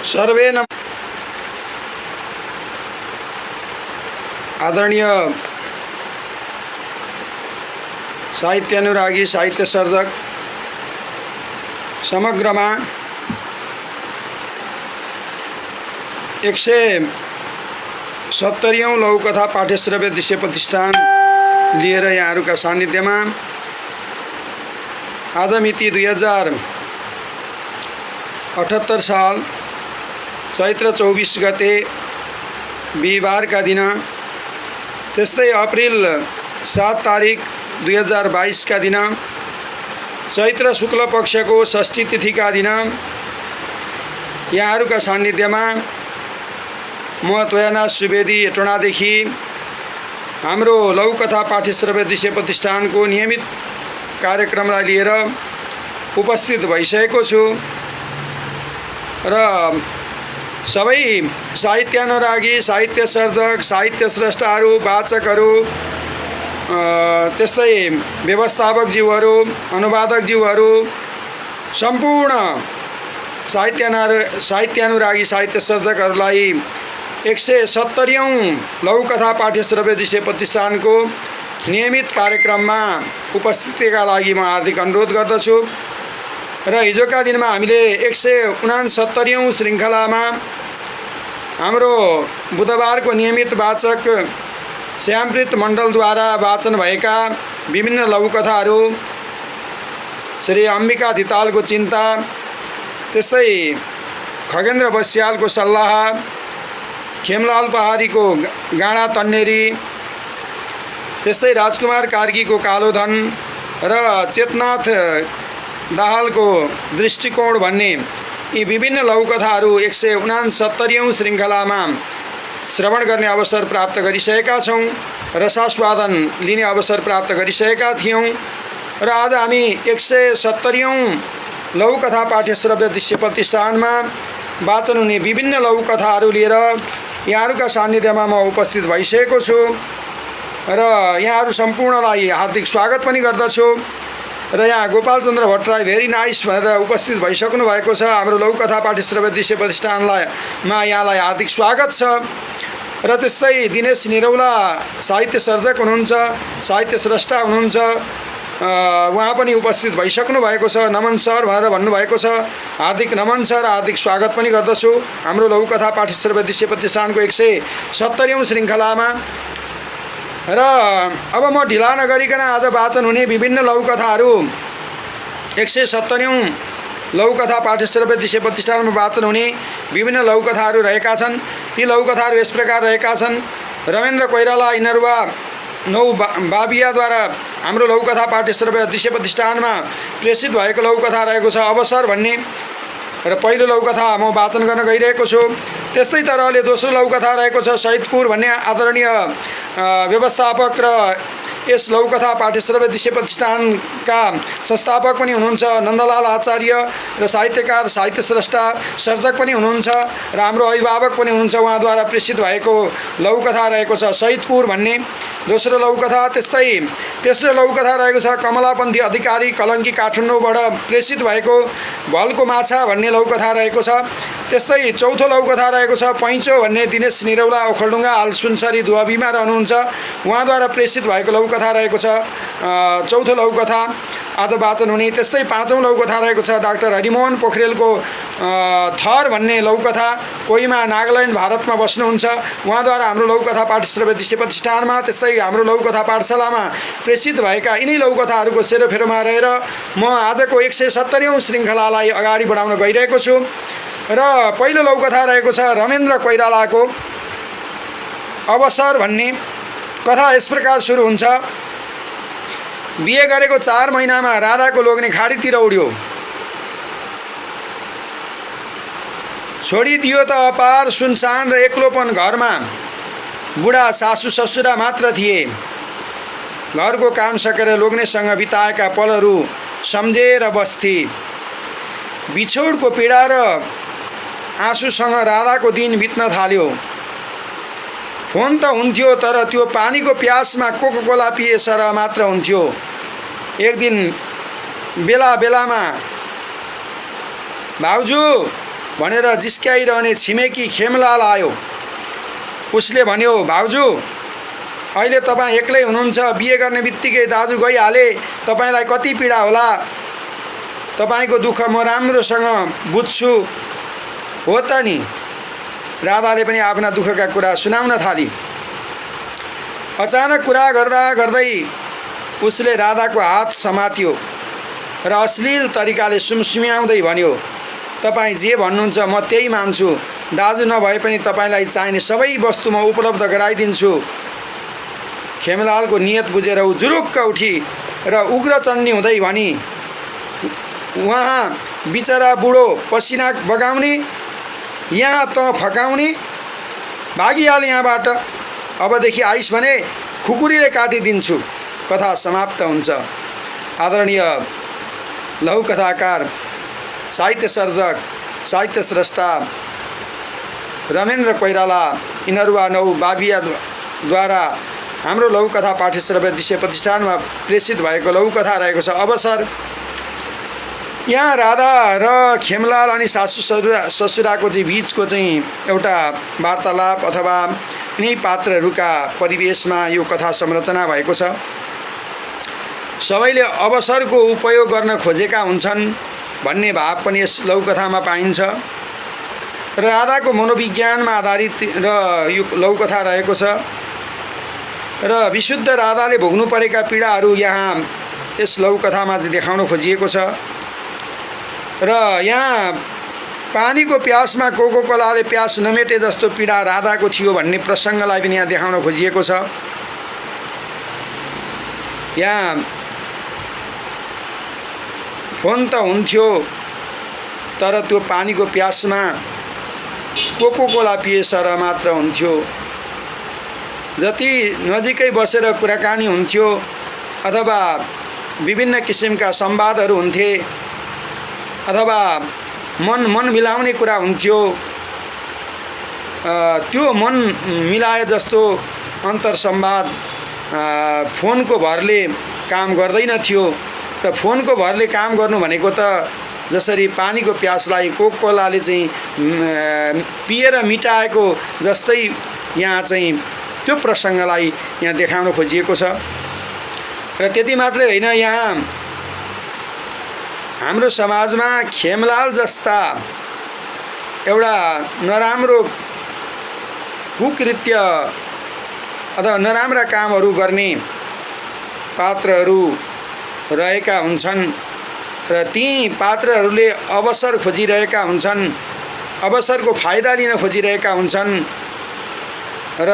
Survey नम आदरणीय साहित्य अनुरागी साहित्य सर्जक समग्रमा 170औं लघुकथा पाठ्यश्रव्य दृश्य प्रतिष्ठान लिएर यहाँहरूका सान्निध्यमा आज मिति 2078 साल चैत्र 24 गते बिहिबारका दिन त्यस्तै अप्रिल 7 तारिक 2022 का दिन चैत्र शुक्ल पक्षको षष्ठी तिथिका दिन यहाँहरूका सान्निध्यमा म त्वयानाथ सुवेदी हेटौँडादेखि हाम्रो लघुकथा पाठ्यश्रव्य दृश्य प्रतिष्ठानको नियमित कार्यक्रमलाई लिएर उपस्थित भइसकेको छु र सबै साहित्यानुरागी साहित्य सर्जक साहित्य स्रष्टाहरू वाचकहरू त्यस्तै व्यवस्थापकज्यूहरू अनुवादकज्यूहरू सम्पूर्ण साहित्यानुरागी साहित्य सर्जकहरूलाई 170औं लघुकथा पाठ्यश्रव्य दृश्य प्रतिष्ठानको नियमित कार्यक्रममा उपस्थितिका लागि म हार्दिक अनुरोध गर्दछु र हिजोका दिनमा हामीले 169औं श्रृङ्खलामा हाम्रो बुधबारको नियमित वाचक श्यामप्रीत मण्डलद्वारा वाचन भएका विभिन्न लघुकथाहरू श्री अम्बिका धितालको चिन्ता त्यस्तै खगेन्द्र बस्यालको सल्लाह खेमलाल पहाडीको गाँडा तन्नेरी त्यस्तै राजकुमार कार्कीको कालो धन र चेतनाथ दाहालको दृष्टिकोण भन्ने यी विभिन्न लघुकथाहरू 169औं श्रृङ्खलामा श्रवण गर्ने अवसर प्राप्त गरिसकेका छौँ रसास्वादन लिने अवसर प्राप्त गरिसकेका थियौँ र आज हामी 170औं लघुकथा पाठ्यश्रव्य दृश्य प्रतिष्ठानमा वाचन हुने विभिन्न लघुकथाहरू लिएर यहाँहरूका सान्निध्यमा म उपस्थित भइसकेको छु र यहाँहरू सम्पूर्णलाई हार्दिक स्वागत पनि गर्दछु र यहाँ गोपालचन्द्र भट्टराई भेरी नाइस भनेर उपस्थित भइसक्नु भएको छ हाम्रो लघुकथा पाठ्यश्रव्य दृश्य प्रतिष्ठानलाई यहाँलाई हार्दिक स्वागत छ र त्यस्तै दिनेश निरौला साहित्य सर्जक हुनुहुन्छ साहित्य स्रष्टा हुनुहुन्छ उहाँ पनि उपस्थित भइसक्नु भएको छ नमन सर भनेर भन्नुभएको छ हार्दिक नमन सर हार्दिक स्वागत पनि गर्दछु हाम्रो लघुकथा पाठ्यश्रव्य दृश्य प्रतिष्ठानको 170औं श्रृङ्खलामा र अब म ढिला नगरिकन आज वाचन हुने विभिन्न लघुकथाहरू 170औं लघुकथा पाठ्यश्रव्य दृश्य प्रतिष्ठानमा वाचन हुने विभिन्न लघुकथाहरू रहेका छन् ती लघुकथाहरू यस प्रकार रहेका छन् रमेन्द्र कोइराला इनरुवा नौ बाबियाद्वारा हाम्रो लघुकथा पाठ्यश्रव्य दृश्य प्रतिष्ठानमा प्रेषित भएको लघुकथा रहेको छ अवसर भन्ने र पहिलो लघुकथा म वाचन गर्न गइरहेको छु त्यस्तै तरहले दोस्रो लघुकथा रहेको छ सैदपुर भन्ने आदरणीय व्यवस्थापक र यस लघुकथा पाठ्यश्रव्य दृश्य प्रतिष्ठानका संस्थापक पनि हुनुहुन्छ नन्दलाल आचार्य र साहित्यकार साहित्य स्रष्टा सर्जक पनि हुनुहुन्छ र हाम्रो अभिभावक पनि हुनुहुन्छ उहाँद्वारा प्रेषित भएको लघुकथा रहेको छ सैदपुर भन्ने दोस्रो लघुकथा त्यस्तै तेस्रो लघुकथा रहेको छ कमलापन्थी अधिकारी कलङ्की काठमाडौँबाट प्रेषित भएको भलको माछा भन्ने लघुकथा रहेको छ त्यस्तै चौथो लघुकथा रहेको छ पैँचो भन्ने दिनेश निरौला ओखलढुङ्गा हाल सुनसरी दुवाबीमा रहनुहुन्छ उहाँद्वारा प्रेषित भएको लघुकथा रहेको छ चौथो लघुकथा आज वाचन हुने त्यस्तै पाँचौं लघुकथा रहेको छ डाक्टर हरिमोहन पोखरेलको थर भन्ने लघुकथा कोहीमा नागाल्यान्ड भारतमा बस्नुहुन्छ उहाँद्वारा हाम्रो लघुकथा पाठ्यश्रव्य दृश्य प्रतिष्ठानमा त्यस्तै हाम्रो लघुकथा पाठशालामा प्रेषित भएका यिनै लघुकथाहरूको सेरोफेरोमा रहेर म आजको 170औं श्रृङ्खलालाई अगाडि बढाउन गइरहेको छु र पहिलो लघुकथा रहेको छ रमेन्द्र कोइरालाको अवसर भन्ने कथा यस प्रकार सुरु हुन्छ बिहे गरेको 4 महिनामा राधाको लोग्ने खाडीतिर उड्यो छोडिदियो त अपार सुनसान र एक्लोपन घरमा बुढा सासु ससुरा मात्र थिए घरको काम सकेर लोग्नेसँग बिताएका पलहरू सम्झेर बस्थे बिछोडको पीडा र आँसुसँग राधाको दिन बित्न थाल्यो फोन त हुन्थ्यो तर त्यो पानीको प्यासमा कोकाकोला पिए सर मात्र हुन्थ्यो एक दिन बेला बेलामा भाउजू भनेर जिस्क्याइरहने छिमेकी खेमलाल आयो। उसले भन्यो, भाउजू अहिले तपाईँ एक्लै हुनुहुन्छ, बिहे गर्ने बित्तिकै दाजु गइहाले, तपाईँलाई कति पीडा होला। तपाईँको दुःख म राम्रोसँग बुझ्छु। हो त नि। राधाले पनि आफ्ना दुःखका कुरा सुनाउन थाली। अचानक कुरा गर्दा गर्दै उसले राधाको हात समात्यो र अश्लील तरिकाले सुमसुम्याउँदै भन्यो, तपाईँ जे भन्नुहुन्छ म त्यही मान्छु। दाजु नभए पनि तपाईँलाई चाहिने सबै वस्तु म उपलब्ध गराइदिन्छु। खेमलालको नियत बुझेर ऊ जुरुक्क उठी र उग्र चण्डी हुँदै भनी, उहाँ बिचरा बुढो पसिना बगाउने, यहाँ त फकाउने, भागिहाल यहाँबाट। अबदेखि आइस भने खुकुरीले काटिदिन्छु। कथा समाप्त हुन्छ। आदरणीय लघुकथाकार, साहित्य सर्जक, साहित्य स्रष्टा रमेन्द्र कोइराला इनरुवा 9 बाबियाद्वारा हाम्रो लघुकथा पाठ्यश्रव्य दृश्य प्रतिष्ठानमा प्रेषित भएको लघुकथा रहेको छ अवसर। यहाँ राधा र खेमलाल अनि सासू ससुराको चाहिँ बिचको चाहिँ एउटा वार्तालाप अथवा यिनै पात्रहरूका परिवेशमा यो कथा संरचना भएको छ। सबैले अवसरको उपयोग गर्न खोजेका हुन्छन् भन्ने भाव पनि यस लघुकथामा पाइन्छ। राधाको मनोविज्ञानमा आधारित र यो लघुकथा रहेको छ र विशुद्ध राधाले भोग्नु परेका पीडाहरू यहाँ यस लघुकथामा चाहिँ देखाउन खोजिएको छ। र यहाँ पानीको प्यासमा कोकाकोलाले प्यास नमेटे जस्तो पीडा राधाको थियो भन्ने प्रसङ्गलाई पनि यहाँ देखाउन खोजिएको छ। यहाँ फोन त हुन्थ्यो तर त्यो पानीको प्यासमा कोकाकोला पिएसर मात्र हुन्थ्यो। जति नजिकै बसेर कुराकानी हुन्थ्यो अथवा विभिन्न किसिमका संवादहरू हुन्थे अथवा मन मिलाउने कुरा हुन्थ्यो, त्यो मन मिलाए जस्तो अन्तर संवाद फोनको भरले काम गर्दैन थियो। र फोनको भरले काम गर्नु भनेको त जसरी पानीको प्यासलाई कोकाकोलाले चाहिँ पिएर मिटाएको जस्तै यहाँ चाहिँ त्यो प्रसङ्गलाई यहाँ देखाउन खोजिएको छ। र त्यति मात्रै होइन, यहाँ हाम्रो समाजमा खेमलाल जस्ता एउटा नराम्रो कुकृत्य अथवा नराम्रा कामहरू गर्ने पात्रहरू रहेका हुन्छन् र ती पात्रहरूले अवसर खोजिरहेका हुन्छन्, अवसरको फाइदा लिन खोजिरहेका हुन्छन् र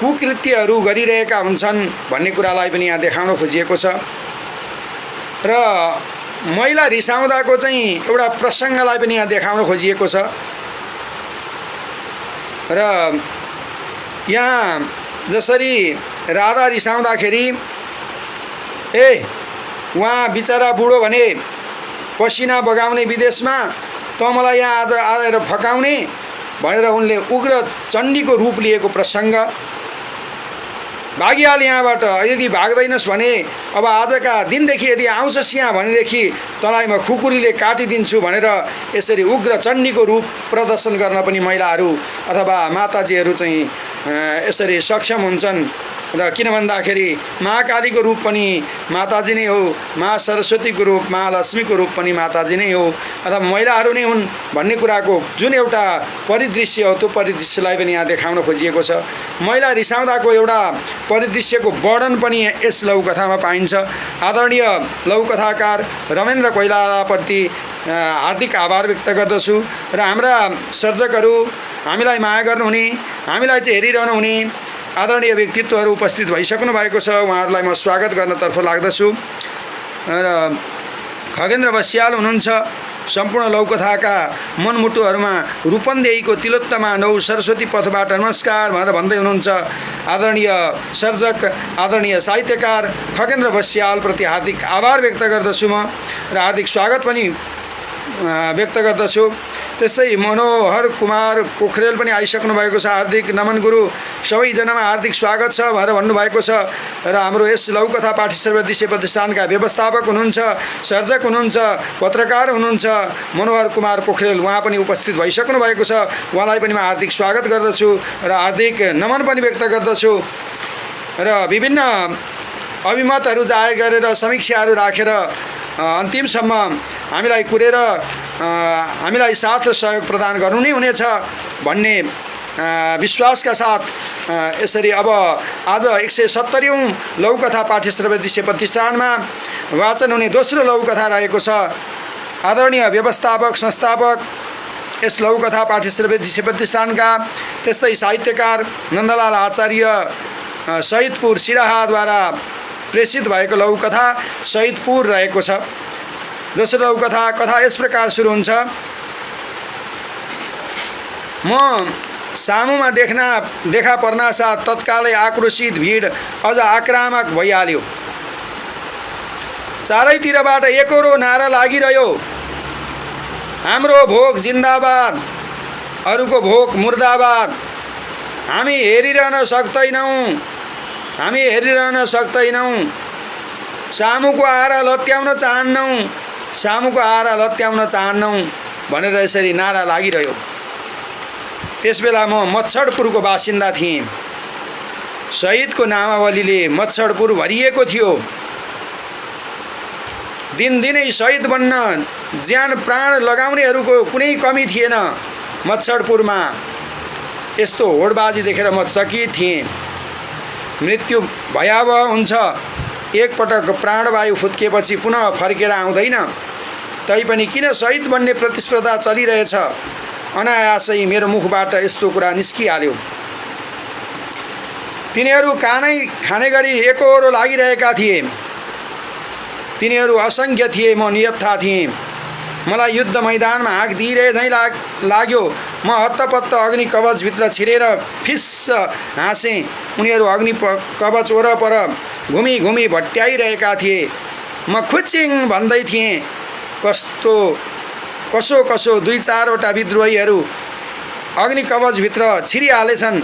कुकृत्यहरू गरिरहेका हुन्छन् भन्ने कुरालाई पनि यहाँ देखाउन खोजिएको छ। र महिला रिसाउँदाको चाहिँ एउटा प्रसङ्गलाई पनि यहाँ देखाउन खोजिएको छ। र यहाँ जसरी राधा रिसाउँदाखेरि उहाँ बिचरा बुढो भने पसिना बगाउने विदेशमा, त मलाई यहाँ आज आएर फकाउने भनेर उनले उग्र चण्डीको रूप लिएको प्रसङ्ग। भागिहाल यहाँबाट, यदि भाग्दैनस् भने अब आजका दिनदेखि यदि आउँछस् यहाँ भनेदेखि तँलाई म खुकुरीले काटिदिन्छु भनेर यसरी उग्र चण्डीको रूप प्रदर्शन गर्न पनि महिलाहरू अथवा माताजीहरू चाहिँ यसरी सक्षम हुन्छन्। र किन भन्दाखेरि महाकालीको रूप पनि माताजी नै हो, माँ सरस्वतीको रूप, माँ लक्ष्मीको रूप पनि माताजी नै हो अथवा महिलाहरू नै हुन् भन्ने कुराको जुन एउटा परिदृश्य हो त्यो परिदृश्यलाई पनि यहाँ देखाउन खोजिएको छ। महिला रिसाउँदाको एउटा परिदृश्यको वर्णन पनि यस लघुकथामा पाइन्छ। आदरणीय लघुकथाकार रमेन्द्र कोइरालाप्रति हार्दिक आभार व्यक्त गर्दछु र हाम्रा सर्जकहरू, हामीलाई माया गर्नुहुने, हामीलाई चाहिँ हेरिरहनु हुने आदरणीय व्यक्तित्वहरू उपस्थित भइसक्नु भएको छ। उहाँहरूलाई म स्वागत गर्नतर्फ लाग्दछु। र खगेन्द्र बस्याल हुनुहुन्छ, सम्पूर्ण लघुकथाका मनमुटुहरूमा रूपन्देहीको तिलोत्तमा 9 सरस्वती पथबाट नमस्कार भनेर भन्दै हुनुहुन्छ आदरणीय सर्जक, आदरणीय साहित्यकार खगेन्द्र बस्यालप्रति हार्दिक आभार व्यक्त गर्दछु म र हार्दिक स्वागत पनि व्यक्त गर्दछु। त्यस्तै मनोहर कुमार पोखरेल पनि आइसक्नु भएको छ। हार्दिक नमन गुरु, सबैजनामा हार्दिक स्वागत छ भनेर भन्नुभएको छ। र हाम्रो यस लघुकथा पाठ्यश्रव्य दृश्य प्रतिष्ठानका व्यवस्थापक हुनुहुन्छ, सर्जक हुनुहुन्छ, पत्रकार हुनुहुन्छ मनोहर कुमार पोखरेल, उहाँ पनि उपस्थित भइसक्नु भएको छ। उहाँलाई पनि म हार्दिक स्वागत गर्दछु र हार्दिक नमन पनि व्यक्त गर्दछु। र विभिन्न अभिमतहरू जाहेर गरेर समीक्षाहरू राखेर अन्तिमसम्म हामीलाई कुरेर हामीलाई साथ र सहयोग प्रदान गर्नु नै हुनेछ भन्ने विश्वासका साथ यसरी अब आज 170औं लघुकथा पाठ्यश्रव्य दृश्य प्रतिष्ठानमा वाचन हुने दोस्रो लघुकथा रहेको छ। आदरणीय व्यवस्थापक संस्थापक यस लघुकथा पाठ्यश्रव्य दृश्य प्रतिष्ठानका, त्यस्तै साहित्यकार नन्दलाल आचार्य सहिदपुर सिराहाद्वारा प्रेषित भएको लघुकथा सहिदपुर रहेको छ। दोस्रो लघुकथा कथा यस प्रकार सुरु हुन्छ। म सामुमा देखा पर्नासाथ तत्कालै आक्रोशित भिड अझ आक्रामक भइहाल्यो। चारैतिरबाट एकरो नारा लागिरह्यो, हाम्रो भोक जिन्दाबाद, अरूको भोक मुर्दाबाद। हामी हेरिरहन सक्दैनौँ, सामुको आरा लत्याउन चाहन्नौँ भनेर यसरी नारा लागिरह्यो। त्यसबेला म मच्छडपुरको बासिन्दा थिएँ। शहीदको नामावलीले मच्छडपुर भरिएको थियो। दिनदिनै शहीद बन्न ज्यान प्राण लगाउनेहरूको कुनै कमी थिएन मच्छडपुरमा। यस्तो होडबाजी देखेर म चकित थिएँ। मृत्यु भयावह हुन्छ, एकपटक प्राणवायु फुत्किएपछि पुनः फर्केर आउँदैन। तैपनि किन शहीद बन्ने प्रतिस्पर्धा चलिरहेछ? अनायासै मेरो मुखबाट यस्तो कुरा निस्किहाल्यो। तिनीहरू कानै खाने गरी एकहोरो लागिरहेका थिए। तिनीहरू असङ्ख्य थिए, म नियत्था थिएँ। मलाई युद्ध मैदानमा हाँक दिइरहे झैँ लाग्यो। म हत्तपत्त अग्नि कवचभित्र छिरेर फिस्स हाँसेँ। उनीहरू अग्नि कवच वरपर घुमी घुमी भट्ट्याइरहेका थिए। म खुच्चिङ भन्दै थिएँ, कसो 2-4वटा विद्रोहीहरू अग्नि कवचभित्र छिरिहालेछन्।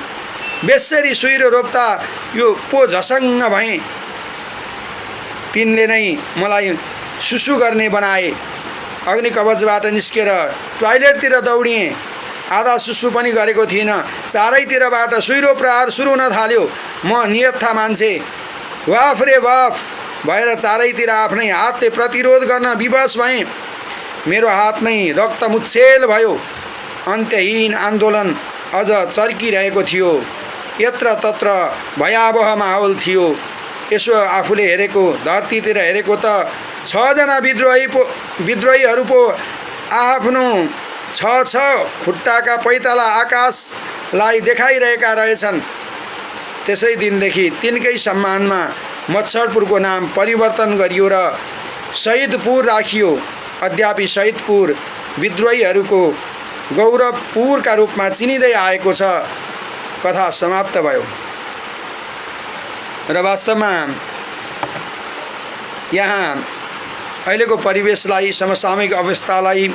बेसरी सुइरो रोप्दा यो पो झसङ्ग भएँ। तिनले नै मलाई सुसु गर्ने बनाए। अग्नि कवचबाट निस्केर टोयलेटतिर दौडिएँ। आधा सुसु पनि गरेको थिइनँ। चारैतिरबाट सुइरो प्रहार सुरु हुन थाल्यो। म नियत्था मान्छे वाफ रे वाफ भएर चारैतिर आफ्नै हातले प्रतिरोध गर्न विवश भएँ। मेरो हात नै रक्तमुच्छेल भयो। अन्त्यहीन आन्दोलन अझ चर्किरहेको थियो। यत्रतत्र भयावह माहौल थियो। यसो आफूले हेरेको धरतीतिर हेरेको त 6 जना विद्रोहीहरू पो आफ्नो 6 खुट्टाका पैताला आकाशलाई देखाइरहेका रहेछन्। त्यसै दिनदेखि तिनकै सम्मानमा मच्छडपुरको नाम परिवर्तन गरियो र शहीदपुर राखियो। अद्यापि शहीदपुर विद्रोहीहरूको गौरवपुरका रूपमा चिनिँदै आएको छ। कथा समाप्त भयो। र वास्तवमा यहाँ अहिलेको परिवेशलाई, समसामयिक अवस्थालाई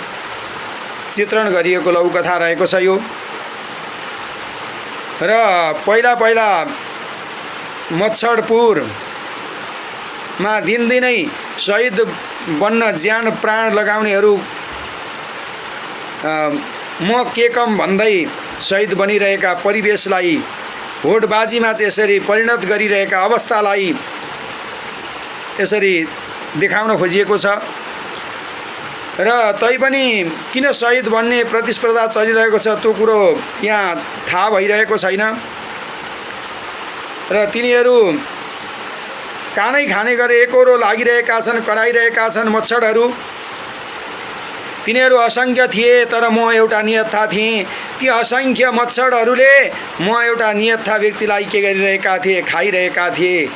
चित्रण गरिएको लघुकथा रहेको छ यो। र पहिला मच्छडपुरमा दिनदिनै शहीद बन्न ज्यान प्राण लगाउनेहरू म के कम भन्दै शहीद बनिरहेका परिवेशलाई, होडबाजीमा चाहिँ यसरी परिणत गरिरहेका अवस्थालाई यसरी देखाउन खोजिएको छ। र तैपनि किन शहीद बन्ने प्रतिस्पर्धा चलिरहेको छ त्यो कुरो यहाँ थाहा भइरहेको छैन। र तिनीहरू कानै खाने गरे एकहोरो लागिरहेका छन्, कराइरहेका छन् मच्छडहरू। तिनीहरू असङ्ख्य थिए, तर म एउटा नियत्था थिएँ। ती असङ्ख्य मच्छडहरूले म एउटा नियत्था व्यक्तिलाई के गरिरहेका थिए? खाइरहेका थिए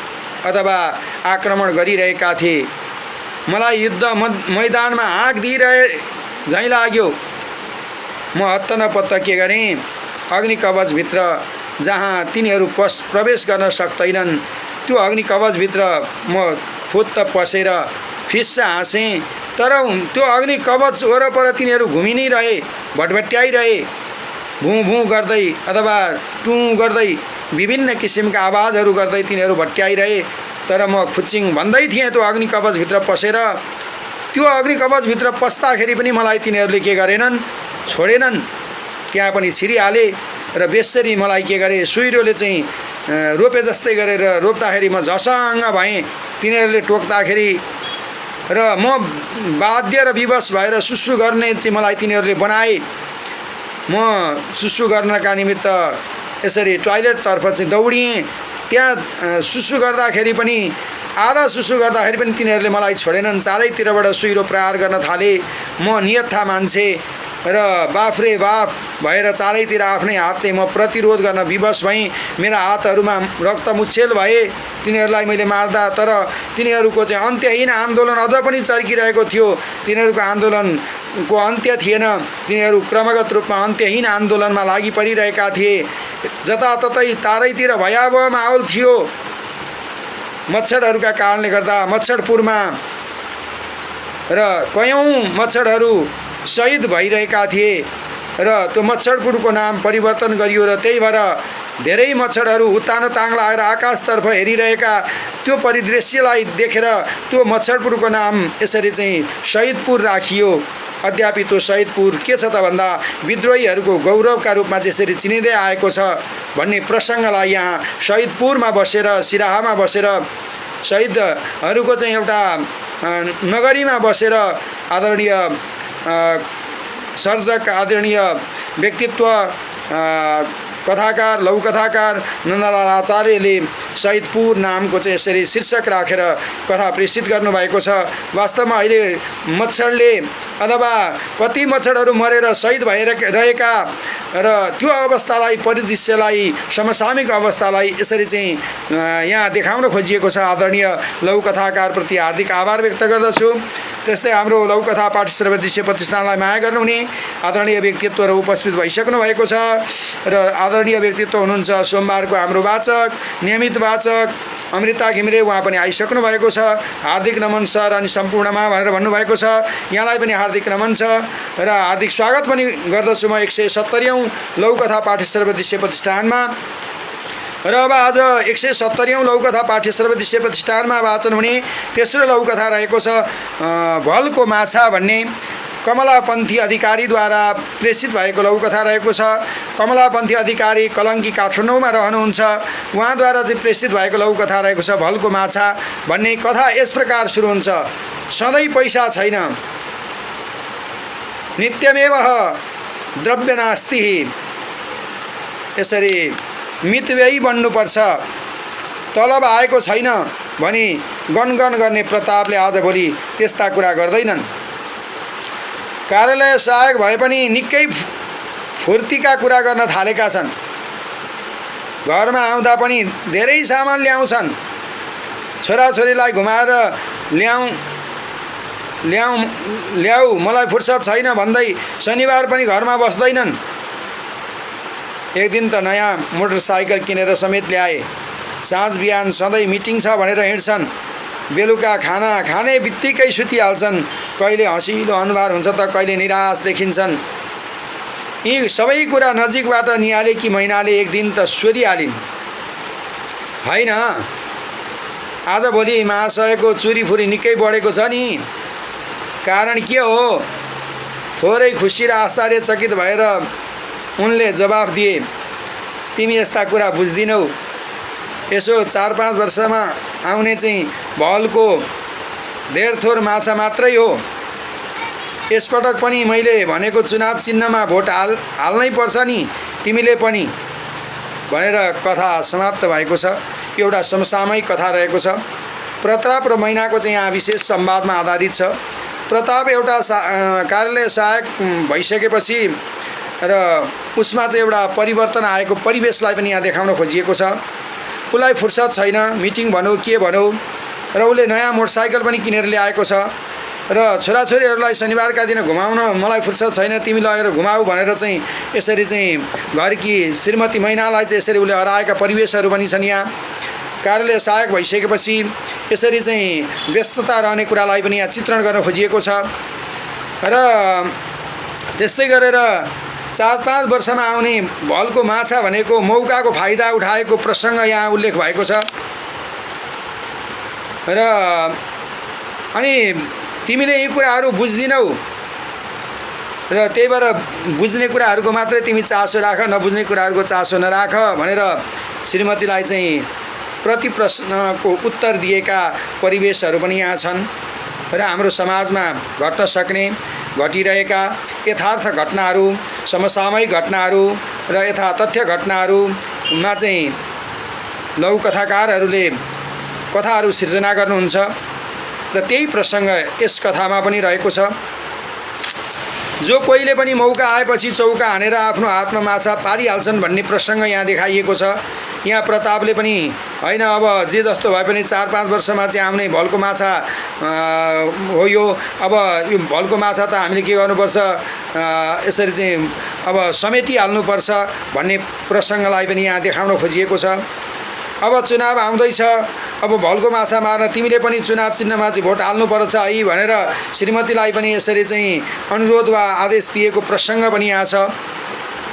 अथवा आक्रमण गरिरहेका थिए। मलाई युद्ध मैदानमा हाँक दिइरहे झैँ लाग्यो। म हत्त नपत्त के गरेँ? अग्नि कवचभित्र जहाँ तिनीहरू प्रवेश गर्न सक्दैनन् त्यो अग्नि कवचभित्र म फुत्त पसेर फिस्सा हाँसेँ तर त्यो अग्नि कवच वरपर तिनीहरू घुमि नै रहे, भटभट्याइरहे, भुँ भुँ गर्दै अथवा टुँ गर्दै विभिन्न किसिमका आवाजहरू गर्दै तिनीहरू भट्याइरहे। तर म खुच्चिङ भन्दै थिएँ त्यो अग्नि कवचभित्र पसेर। त्यो अग्नि कवचभित्र पस्दाखेरि पनि मलाई तिनीहरूले के गरेनन्, छोडेनन्, त्यहाँ पनि छिरिहाले। र बेसरी मलाई के गरे, सुइरोले चाहिँ रोपे जस्तै गरेर रोप्दाखेरि म झसङ्ग भएँ तिनीहरूले टोक्दाखेरि। र म बाध्य र विवश भएर सुसु गर्ने चाहिँ मलाई तिनीहरूले बनाए। म सुसु गर्नका निमित्त यसरी टोयलेटतर्फ चाहिँ दौडिएँ। त्यहाँ सुसु गर्दाखेरि पनि, आधा सुसु गर्दाखेरि पनि तिनीहरूले मलाई छोडेनन्, चारैतिरबाट सुइरो प्रहार गर्न थाले। म नियत्था मान्छे र बाफरे बाफ भएर चारैतिर आफ्नै हातले म प्रतिरोध गर्न विवश भएँ। मेरा हातहरूमा रक्तमुच्छेल भए तिनीहरूलाई मैले मार्दा। तर तिनीहरूको चाहिँ अन्त्यहीन आन्दोलन अझ पनि चर्किरहेको थियो। तिनीहरूको आन्दोलनको अन्त्य थिएन। तिनीहरू क्रमगत रूपमा अन्त्यहीन आन्दोलनमा लागि परिरहेका थिए। जताततै तारैतिर भयावह माहौल थियो। मच्छरहरूका कारणले गर्दा मच्छरपुरमा र कयौँ मच्छरहरू शहीद भइरहेका थिए र त्यो मच्छरपुरको नाम परिवर्तन गरियो। र त्यही भएर धेरै मच्छरहरू उत्तानो ताङ लगाएर आकाशतर्फ हेरिरहेका त्यो परिदृश्यलाई देखेर त्यो मच्छरपुरको नाम यसरी चाहिँ शहीदपुर राखियो। अद्यापि त्यो शहीदपुर के छ त भन्दा विद्रोहीहरूको गौरवका रूपमा यसरी चिनिँदै आएको छ भन्ने प्रसङ्गलाई यहाँ शहीदपुरमा बसेर, सिराहामा बसेर, शहीदहरूको चाहिँ एउटा नगरीमा बसेर आदरणीय सर्जक, आदरणीय व्यक्तित्व, कथाकार, लघुकथाकार नन्दलाल आचार्यले शहीदपुर नामको चाहिँ यसरी शीर्षक राखेर कथा प्रेषित गर्नुभएको छ। वास्तवमा अहिले मच्छरले अथवा कति मच्छरहरू मरेर शहीद भएर रहेका र त्यो अवस्थालाई, परिदृश्यलाई, समसामयिक अवस्थालाई यसरी चाहिँ यहाँ देखाउन खोजिएको छ। आदरणीय लघुकथाकारप्रति हार्दिक आभार व्यक्त गर्दछु। त्यस्तै हाम्रो लघुकथा पाठ्य श्रव्य दृश्य प्रतिष्ठानलाई माया गर्नुहुने आदरणीय व्यक्तित्वहरू उपस्थित भइसक्नु भएको छ। र आदरणीय व्यक्तित्व हुनुहुन्छ सोमबारको हाम्रो वाचक, नियमित वाचक अमृता घिमिरे, उहाँ पनि आइसक्नु भएको छ। हार्दिक नमन सर अनि सम्पूर्णमा भनेर भन्नुभएको छ। यहाँलाई पनि हार्दिक नमन छ र हार्दिक स्वागत पनि गर्दछु म 170औं लघुकथा पाठ्य श्रव्य दृश्य प्रतिष्ठानमा। र अब आज 170औं लघुकथा पाठ्य श्रव्य दृश्य प्रतिष्ठानमा वाचन हुने तेस्रो लघुकथा रहेको छ भलको माछा भन्ने कमलापन्थी अधिकारीद्वारा प्रेषित भएको लघुकथा रहेको छ। कमलापन्थी अधिकारी कलङ्की काठमाडौँमा रहनुहुन्छ। उहाँद्वारा चाहिँ प्रेषित भएको लघुकथा रहेको छ भलको माछा भन्ने कथा। यस प्रकार सुरु हुन्छ। सधैँ पैसा छैन, नित्यमेव द्रव्य नास्ति, यसरी मितव्ययी बन्नुपर्छ, तलब आएको छैन भनी गनगन गर्ने प्रतापले आजभोलि त्यस्ता कुरा गर्दैनन्। कार्यालय सहायक भए पनि निकै फुर्तीका कुरा गर्न थालेका छन्। घरमा आउँदा पनि धेरै सामान ल्याउँछन्। छोराछोरीलाई घुमाएर ल्याऊ मलाई फुर्सद छैन भन्दै शनिबार पनि घरमा बस्दैनन्। एक दिन त नयाँ मोटरसाइकल किनेर समेत ल्याए। साँझ बिहान सधैँ मिटिङ छ भनेर हिँड्छन्। बेलुका खाना खाने बित्तिकै सुतिहाल्छन्। कहिले हँसिलो अनुहार हुन्छ त कहिले निराश देखिन्छन्। यी सबै कुरा नजिकबाट निहालेकी मैनाले एक दिन त सोधिहालिन्, होइन आजभोलि महाशयको चुरीफुरी निकै बढेको छ नि, कारण के हो? थोरै खुसी र आश्चर्यचकित भएर उनले जवाफ दिए, तिमी यस्ता कुरा बुझ्दिनौ। यसो 4-5 वर्षमा आउने चाहिँ भलको धेरथोर माछा मात्रै हो। यसपटक पनि मैले भनेको चुनाव चिन्हमा भोट हाल्नै पर्छ नि तिमीले पनि भनेर कथा समाप्त भएको छ। एउटा समसामयिक कथा रहेको छ। प्रताप र मैनाको चाहिँ यहाँ विशेष संवादमा आधारित छ। प्रताप एउटा कार्यालय सहायक भइसकेपछि र उसमा चाहिँ एउटा परिवर्तन आएको परिवेशलाई पनि यहाँ देखाउन खोजिएको छ। उसलाई फुर्सद छैन, मिटिङ भनौँ के भनौँ, र उसले नयाँ मोटरसाइकल पनि किनेर ल्याएको छ। र छोराछोरीहरूलाई शनिबारका दिन घुमाउन मलाई फुर्सद छैन, तिमी लगेर घुमाऊ भनेर चाहिँ यसरी चाहिँ घरकी श्रीमती मैनालाई चाहिँ यसरी उसले हराएका परिवेशहरू पनि छन् यहाँ। कार्यालय सहायक भइसकेपछि यसरी चाहिँ व्यस्तता रहने कुरालाई पनि यहाँ चित्रण गर्न खोजिएको छ र त्यस्तै गरेर 4-5 वर्षमा आउने भलको माछा भनेको मौकाको फाइदा उठाएको प्रसङ्ग यहाँ उल्लेख भएको छ र अनि तिमीले यी कुराहरू बुझ्दिनौ र त्यही भएर बुझ्ने कुराहरूको मात्रै तिमी चासो राख, नबुझ्ने कुराहरूको चासो नराख भनेर श्रीमतीलाई चाहिँ प्रति प्रश्नको उत्तर दिएका परिवेशहरू पनि यहाँ छन् र हाम्रो समाजमा घट्न सक्ने घटिरहेका यथार्थ घटनाहरू, समसामयिक घटनाहरू र यथातथ्य घटनाहरूमा चाहिँ लघुकथाकारहरूले कथाहरू सिर्जना गर्नुहुन्छ र त्यही प्रसङ्ग यस कथामा पनि रहेको छ। जो कोहीले पनि मौका आएपछि चौका हानेर आफ्नो हातमा माछा पारिहाल्छन् भन्ने प्रसङ्ग यहाँ देखाइएको छ। यहाँ प्रतापले पनि हैन अब जे जस्तो भए पनि 4-5 वर्षमा चाहिँ आउने भलको माछा हो यो, अब यो भलको माछा त हामीले के गर्नुपर्छ, यसरी चाहिँ अब समेटिहाल्नुपर्छ भन्ने प्रसङ्गलाई पनि यहाँ देखाउन खोजिएको छ। अब चुनाव आउँदैछ, अब भलको माछा मार्न तिमीले पनि चुनाव चिन्हमा चाहिँ भोट हाल्नुपर्छ है भनेर श्रीमतीलाई पनि यसरी चाहिँ अनुरोध वा आदेश दिएको प्रसङ्ग पनि यहाँ छ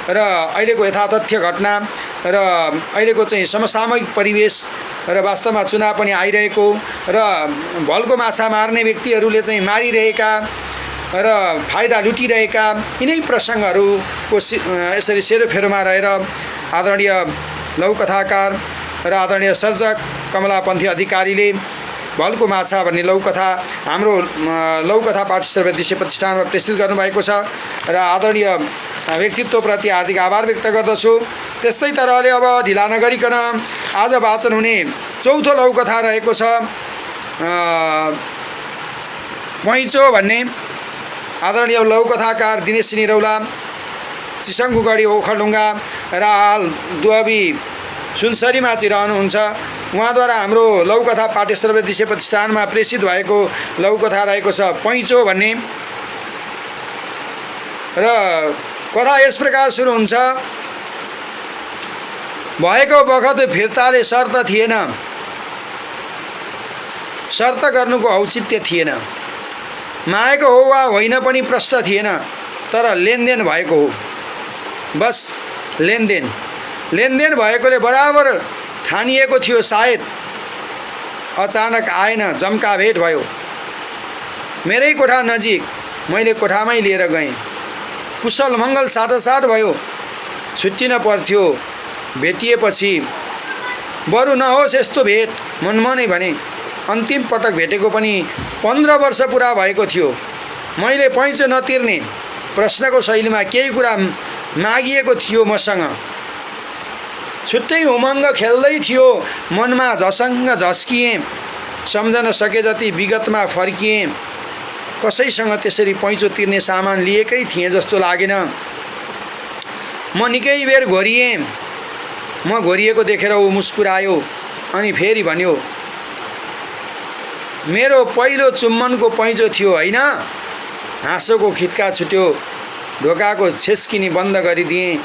र अहिलेको यथातथ्य घटना र अहिलेको चाहिँ समसामयिक परिवेश र वास्तवमा चुनाव पनि आइरहेको र भलको माछा मार्ने व्यक्तिहरूले चाहिँ मारिरहेका र फाइदा लुटिरहेका यिनै प्रसङ्गहरूको यसरी सेरोफेरोमा रहेर आदरणीय लघुकथाकार र आदरणीय सर्जक कमला पन्थी अधिकारीले भलको माछा भन्ने लघुकथा हाम्रो लघुकथा पाठ्यश्रव्य दृश्य प्रतिष्ठानमा प्रस्तुत गर्नुभएको छ र आदरणीय व्यक्तित्वप्रति हार्दिक आभार व्यक्त गर्दछु। त्यस्तै तरहले अब ढिला नगरिकन आज वाचन हुने चौथो लघुकथा रहेको छ पैँचो भन्ने। आदरणीय लघुकथाकार दिनेश निरौला चिसङ्गुगढी ओखलढुङ्गा र हाल दुहबी सुनसरीमा चाहिँ रहनुहुन्छ। उहाँद्वारा हाम्रो लघुकथा पाठ्यश्रव्य दृश्य प्रतिष्ठानमा प्रेषित भएको लघुकथा रहेको छ पैँचो भन्ने र कथा यस प्रकार सुरु हुन्छ। भएको बखत फिर्ताले शर्त थिएन, शर्त गर्नुको औचित्य थिएन, मागेको हो वा होइन पनि प्रश्न थिएन, तर लेनदेन भएको हो। बस लेनदेन लेनदेन भएकोले बराबर ठानिएको थियो। सायद अचानक आएन, जम्का भेट भयो। मेरै कोठा नजिक मैले कोठामै लिएर गएँ। कुशल मङ्गल साटासाट भयो। छुट्टिन पर्थ्यो। भेटिएपछि बरु नहोस् यस्तो भेट मनमनै भने। अन्तिम पटक भेटेको पनि 15 वर्ष पुरा भएको थियो। मैले पैँचो नतिर्ने प्रश्नको शैलीमा केही कुरा मागिएको थियो मसँग। छुट्टै उमङ्ग खेल्दै थियो मनमा, झसङ्ग झस्किएँ। सम्झन सके जति विगतमा फर्किएँ। कसैसँग त्यसरी पैँचो तिर्ने सामान लिएकै थिएँ जस्तो लागेन। म निकै बेर घोरिएँ। म घोरिएको देखेर ऊ मुस्कुरायो अनि फेरि भन्यो, मेरो पहिलो चुम्बनको पैँचो थियो होइन? हाँसोको खित्का छुट्यो। ढोकाको छेस्किनी बन्द गरिदिएँ।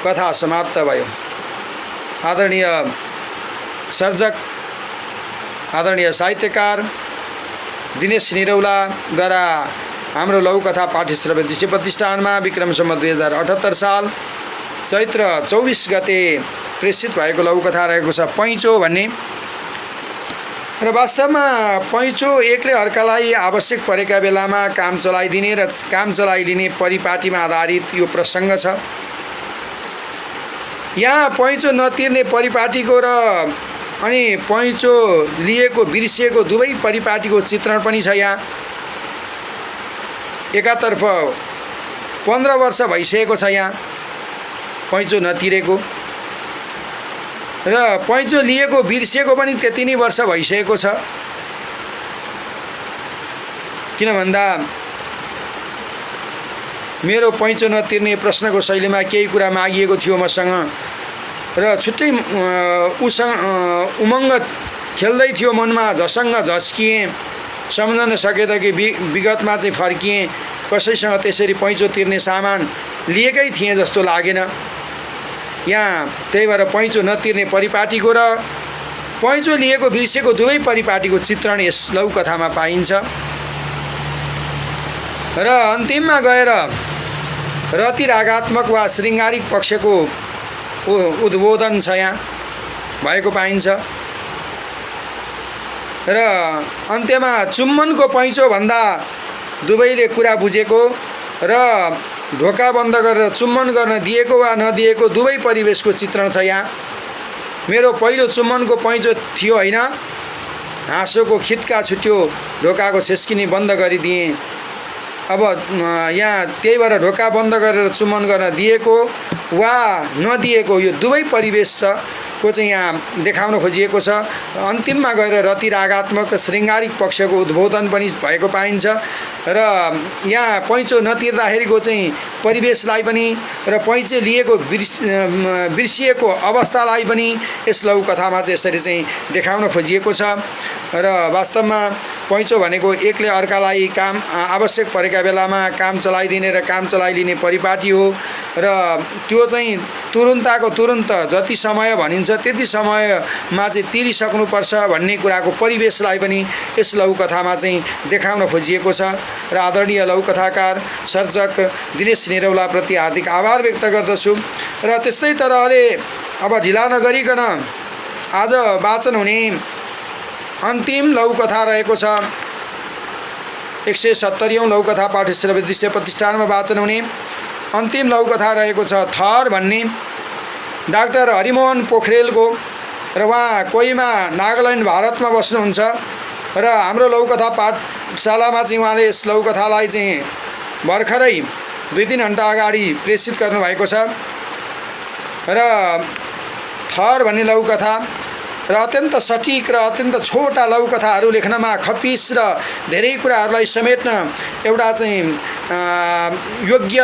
कथा समाप्त भयो। आदरणीय सर्जक, आदरणीय साहित्यकार दिनेश निरौलाद्वारा हाम्रो लघुकथा पाठ्यश्रव्य दृश्य प्रतिष्ठानमा विक्रम सम्वत 2078 साल चैत्र 24 गते प्रेषित भएको लघुकथा रहेको छ पैँचो भन्ने। र वास्तवमा पैँचो एकले अर्कालाई आवश्यक परेका बेलामा काम चलाइदिने र काम चलाइलिने परिपाटीमा आधारित यो प्रसङ्ग छ। यहाँ पैँचो नतिर्ने परिपाटीको र अनि पैँचो लिएको बिर्सिएको दुवै परिपाटीको चित्रण पनि छ। यहाँ एकातर्फ 15 वर्ष भइसकेको छ यहाँ पैँचो नतिरेको, र पैँचो लिएको बिर्सिएको पनि त्यति नै वर्ष भइसकेको छ। किन भन्दा मेरो पैँचो नतिर्ने प्रश्नको शैलीमा केही कुरा मागिएको थियो मसँग र छुट्टै उमङ्ग खेल्दै थियो मनमा, झसङ्ग झस्किएँ। सम्झन सके त कि विगतमा चाहिँ फर्किएँ। कसैसँग त्यसरी पैँचो तिर्ने सामान लिएकै थिएँ जस्तो लागेन। यहाँ त्यही भएर पैँचो नतिर्ने परिपाटीको र पैँचो लिएको बिर्सेको दुवै परिपाटीको चित्रण यस लघुकथामा पाइन्छ। र अन्तिममा गएर रति रागात्मक वा शृङ्गारिक पक्षको उद्बोधन छ यहाँ भएको पाइन्छ। र अन्त्यमा चुम्बनको पैँचो भन्दा दुवैले कुरा बुझेको र ढोका बन्द गरेर चुम्बन गर्न दिएको वा नदिएको दुवै परिवेशको चित्रण छ यहाँ। मेरो पहिलो चुम्बनको पैँचो थियो होइन, हाँसोको खित्का छुट्यो, ढोकाको छेस्किनी बन्द गरिदिएँ। अब यहाँ त्यही भएर ढोका बन्द गरेर चुम्बन गर्न दिएको वा नदिएको यो दुवै परिवेश छ को चाहिँ यहाँ देखाउन खोजिएको छ। अन्तिममा गएर रति रागात्मक शृङ्गारिक पक्षको उद्बोधन पनि भएको पाइन्छ। र यहाँ पैँचो नतिर्दाखेरिको चाहिँ परिवेशलाई पनि र पैँचे लिएको बिर्सिएको अवस्थालाई पनि यस लघुकथामा चाहिँ यसरी चाहिँ देखाउन खोजिएको छ। र वास्तवमा पैँचो भनेको एकले अर्कालाई काम आवश्यक परेका बेलामा काम चलाइदिने र काम चलाइलिने परिपाटी हो। र त्यो चाहिँ तुरुन्तको तुरुन्त जति समय भनिन्छ त्यति समयमा चाहिँ तिरिसक्नुपर्छ भन्ने कुराको परिवेशलाई पनि यस लघुकथामा चाहिँ देखाउन खोजिएको छ। र आदरणीय लघुकथाकार सर्जक दिनेश निरौलाप्रति हार्दिक आभार व्यक्त गर्दछु। र त्यस्तै तरहले अब ढिला नगरिकन आज वाचन हुने अन्तिम लघुकथा रहेको छ 170औं लघुकथा पाठ्यश्रव्य दृश्य प्रतिष्ठानमा वाचन हुने अन्तिम लघुकथा रहेको छ थर भन्ने डाक्टर हरिमोहन पोखरेलको। र उहाँ कोहीमा नागाल्यान्ड भारतमा बस्नुहुन्छ र हाम्रो लघुकथा पाठशालामा चाहिँ उहाँले यस लघुकथालाई चाहिँ भर्खरै 2-3 घण्टा अगाडि प्रेषित गर्नुभएको छ। र थर भन्ने लघुकथा र अत्यन्त सटिक र अत्यन्त छोटा लघुकथाहरू लेख्नमा खप्पिस र धेरै कुराहरूलाई समेट्न एउटा चाहिँ योग्य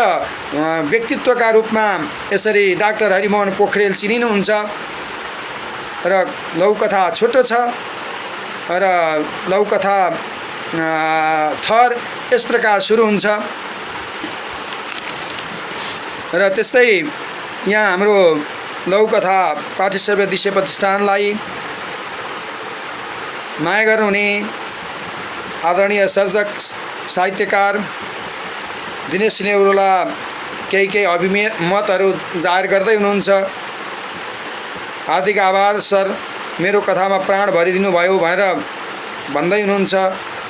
व्यक्तित्वका रूपमा यसरी डाक्टर हरिमोहन पोखरेल चिनिनुहुन्छ। र लघुकथा छोटो छ र लघुकथा थर यस प्रकार सुरु हुन्छ। र त्यस्तै यहाँ हाम्रो लघुकथा पाठ्यश्रव्य दृश्य प्रतिष्ठानलाई माया गर्नुहुने आदरणीय सर्जक साहित्यकार दिनेश निरौला केही अभिमतहरू जाहेर गर्दै हुनुहुन्छ। हार्दिक आभार सर, मेरो कथामा प्राण भरिदिनु भयो भनेर भन्दै हुनुहुन्छ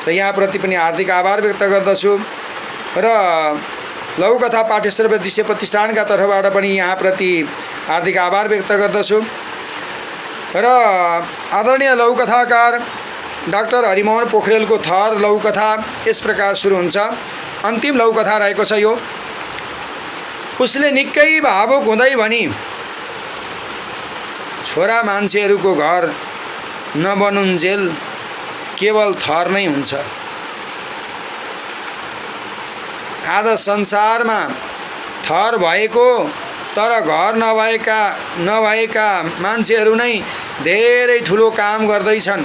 र यहाँप्रति पनि हार्दिक आभार व्यक्त गर्दछु। र लघुकथा पाठ्यश्रव्य दृश्य प्रतिष्ठानका तर्फबाट पनि यहाँप्रति हार्दिक आभार व्यक्त गर्दछु। र आदरणीय लघुकथाकार डाक्टर हरिमोहन पोखरेलको थर लघुकथा यस प्रकार सुरु हुन्छ। अन्तिम लघुकथा रहेको छ यो। उसले निकै भावुक हुँदै भनी, छोरा मान्छेहरूको घर नबनुन्जेल केवल थर नै हुन्छ। आज संसारमा थर भएको तर घर नभएका मान्छेहरू नै धेरै ठुलो काम गर्दैछन्।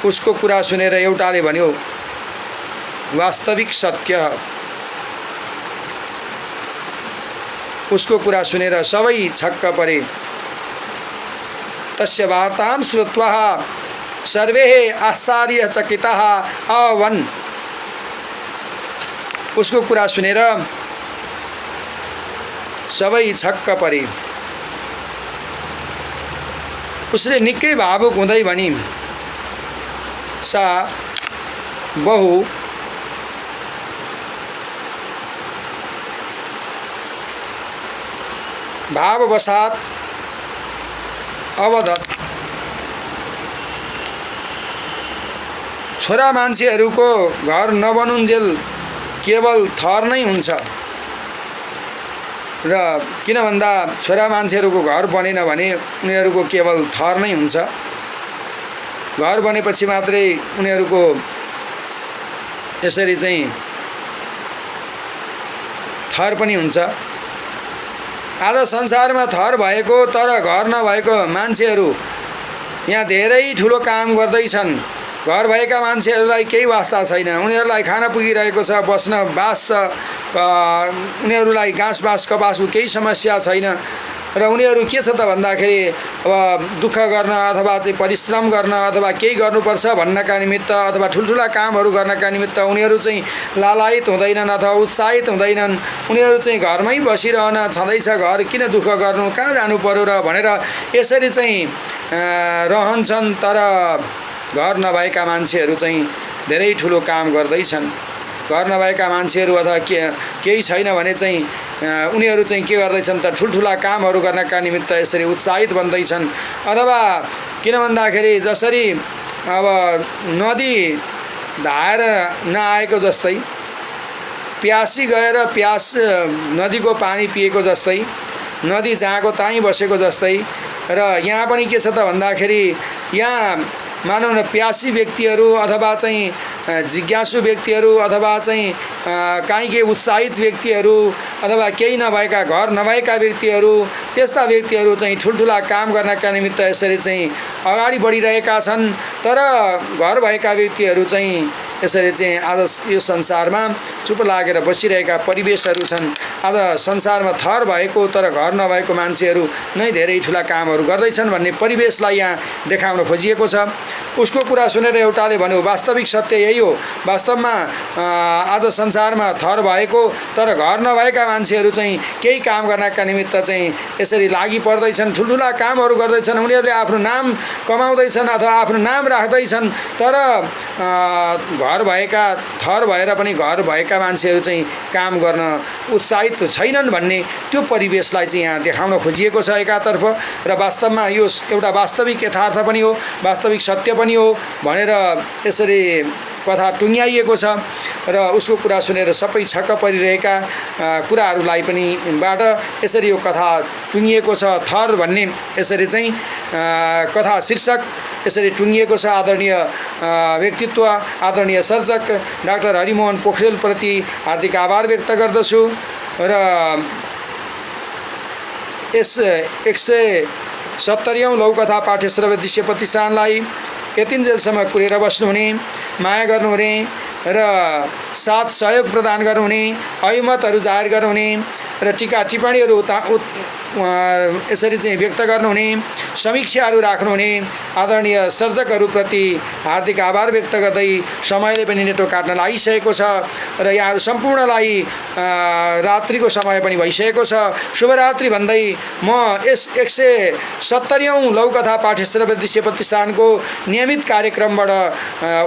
उसको कुरा सुनेर एउटाले भन्यो, वास्तविक सत्य। उसको कुरा सुनेर सबै छक्क परे। तस्य वार्तां श्रुत्वा सर्वे आश्चर्यचकिताः अभवन्। उसको कुरा सुनेर सबै छक्क परे। उसले निकै भावुक हुँदै भनी, सा बहु भाववशात अवदत। छोरा मान्छेहरूको घर नबनुन्जेल केवल थर नै हुन्छ। र किन भन्दा छोरा मान्छेहरूको घर बनेन भने उनीहरूको केवल थर नै हुन्छ। घर बनेपछि मात्रै उनीहरूको यसरी चाहिँ थर पनि हुन्छ। आज संसारमा थर भएको तर घर नभएको मान्छेहरू यहाँ धेरै ठुलो काम गर्दैछन्। घर भएका मान्छेहरूलाई केही वास्ता छैन, उनीहरूलाई खाना पुगिरहेको छ, बस्न बास छ, उनीहरूलाई घाँस बाँस कपासको केही समस्या छैन। र उनीहरू के छ त भन्दाखेरि अब दुःख गर्न अथवा चाहिँ परिश्रम गर्न अथवा केही गर्नुपर्छ भन्नका निमित्त अथवा ठुल्ठुला कामहरू गर्नका निमित्त उनीहरू चाहिँ लालायित हुँदैनन् अथवा उत्साहित हुँदैनन्। उनीहरू चाहिँ घरमै बसिरहन छँदैछ, घर किन दुःख गर्नु, कहाँ जानु पर्यो र भनेर यसरी चाहिँ रहन्छन्। तर घर नभएका मान्छेहरू चाहिँ धेरै ठुलो काम गर्दैछन्। घर नभएका मान्छेहरू अथवा केही छैन भने चाहिँ उनीहरू चाहिँ के गर्दैछन् त ठुल्ठुला कामहरू गर्नका निमित्त यसरी उत्साहित बन्दैछन्। अथवा किन भन्दाखेरि जसरी अब नदी धाएर नआएको जस्तै, प्यासी गएर नदीको पानी पिएको जस्तै, नदी जहाँको त्यहीँ बसेको जस्तै र यहाँ पनि के छ त भन्दाखेरि यहाँ मानौँ न प्यासी व्यक्तिहरू अथवा चाहिँ जिज्ञासु व्यक्तिहरू अथवा चाहिँ काहीँ केही उत्साहित व्यक्तिहरू अथवा केही नभएका घर नभएका व्यक्तिहरू, त्यस्ता व्यक्तिहरू चाहिँ ठुल्ठुला काम गर्नका निमित्त यसरी चाहिँ अगाडि बढिरहेका छन्। तर घर भएका व्यक्तिहरू चाहिँ यसरी चाहिँ आज यो संसारमा चुप लागेर बसिरहेका परिवेशहरू छन्। आज संसारमा थर भएको तर घर नभएको मान्छेहरू नै धेरै ठुला कामहरू गर्दैछन् भन्ने परिवेशलाई यहाँ देखाउन खोजिएको छ। उसको कुरा सुनेर एउटाले भन्यो वास्तविक सत्य यही हो। वास्तवमा आज संसारमा थर भएको तर घर नभएका मान्छेहरू चाहिँ केही काम गर्नका निमित्त चाहिँ यसरी लागि पर्दैछन्, ठुल्ठुला कामहरू गर्दैछन्। उनीहरूले आफ्नो नाम कमाउँदैछन् अथवा आफ्नो नाम राख्दैछन्। तर घर भएका थर भएर पनि घर भएका मान्छेहरू चाहिँ काम गर्न उत्साहित छैनन् भन्ने त्यो परिवेशलाई चाहिँ यहाँ देखाउन खोजिएको छ एकातर्फ। र वास्तवमा यो एउटा वास्तविक यथार्थ पनि हो, वास्तविक सत्य पनि हो भनेर यसरी कथा टुङ्ग्याइएको छ। र उसको कुरा सुनेर सबै छक्क परिरहेका कुराहरूलाई पनि बाट यसरी यो कथा टुङ्गिएको छ। थर भन्ने यसरी चाहिँ कथा शीर्षक यसरी टुङ्गिएको छ। आदरणीय व्यक्तित्व, आदरणीय सर्जक डाक्टर हरिमोहन पोखरेलप्रति हार्दिक आभार व्यक्त गर्दछु। र यस 170औं लघुकथा पाठ्यश्रव्य दृश्य प्रतिष्ठानलाई यतिन्जेलसम्म कुरेर बस्नुहुने, माया गर्नुहुने र साथ सहयोग प्रदान गर्नुहुने, अभिमतहरू जाहेर गर्नुहुने र टीका टिप्पणीहरू यसरी चाहिँ व्यक्त गर्नुहुने, समीक्षाहरू राख्नुहुने आदरणीय सर्जकहरूप्रति हार्दिक आभार व्यक्त गर्दै समयले पनि नेटो काट्न लागिसकेको छ र यहाँहरू सम्पूर्णलाई रात्रिको समय पनि भइसकेको छ। शुभरात्रि भन्दै म यस 170औं लघुकथा पाठ्यश्रव्य दृश्य प्रतिष्ठानको नियमित कार्यक्रमबाट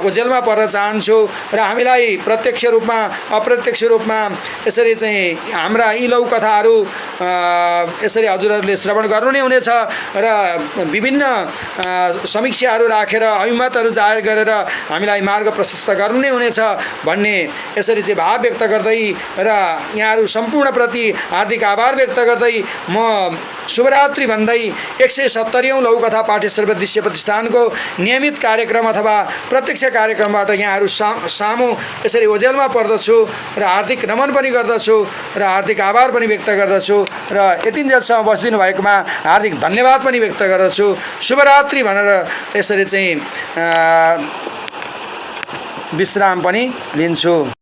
ओझेलमा पर्न चाहन्छु र हामीलाई प्रत्यक्ष रूपमा अप्रत्यक्ष रूपमा यसरी चाहिँ हाम्रा यी लघुकथाहरू यसरी हजुरहरूले श्रवण गर्नु नै हुनेछ र विभिन्न समीक्षाहरू राखेर अभिमतहरू जाहेर गरेर हामीलाई मार्ग प्रशस्त गर्नु नै हुनेछ भन्ने यसरी चाहिँ भाव व्यक्त गर्दै र यहाँहरू सम्पूर्णप्रति हार्दिक आभार व्यक्त गर्दै म शुभरात्रि भन्दै 170औं लघुकथा पाठ्यश्रव्य दृश्य प्रतिष्ठानको नियमित कार्यक्रम अथवा प्रत्यक्ष कार्यक्रमबाट यहाँहरू सामु यसरी ओझेलमा पर्दछु र हार्दिक नमन पनि गर्दछु र हार्दिक आभार पनि व्यक्त गर्दछु र यतिन्जेलसम्म बसिदिनु भएकोमा हार्दिक धन्यवाद पनि व्यक्त गर्दछु। शुभरात्रि भनेर यसरी चाहिँ विश्राम पनि लिन्छु।